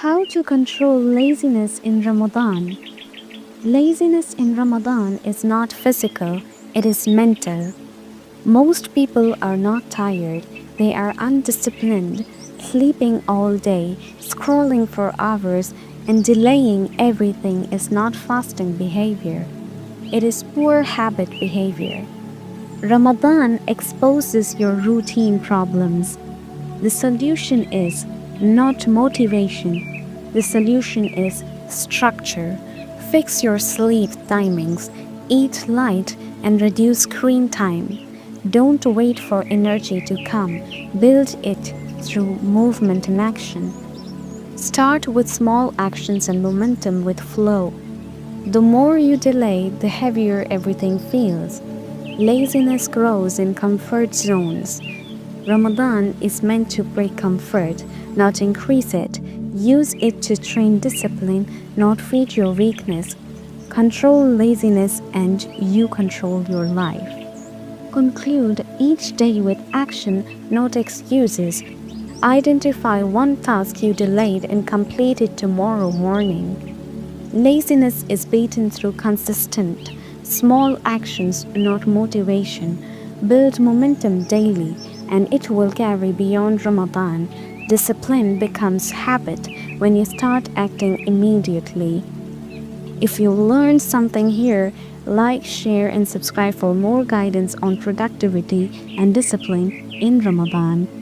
How to control laziness in Ramadan? Laziness in Ramadan is not physical, it is mental. Most people are not tired, they are undisciplined, sleeping all day, scrolling for hours, and delaying everything is not fasting behavior. It is poor habit behavior. Ramadan exposes your routine problems. The solution is not motivation. The solution is structure. Fix your sleep timings, eat light, and reduce screen time. Don't wait for energy to come. Build it through movement and action. Start with small actions and momentum with flow. The more you delay, the heavier everything feels. Laziness grows in comfort zones. Ramadan is meant to break comfort, not increase it. Use it to train discipline, not feed your weakness. Control laziness and you control your life. Conclude each day with action, not excuses. Identify one task you delayed and complete it tomorrow morning. Laziness is beaten through consistent, small actions, not motivation. Build momentum daily, and it will carry beyond Ramadan. Discipline becomes habit when you start acting immediately. If you learned something here, like, share, and subscribe for more guidance on productivity and discipline in Ramadan.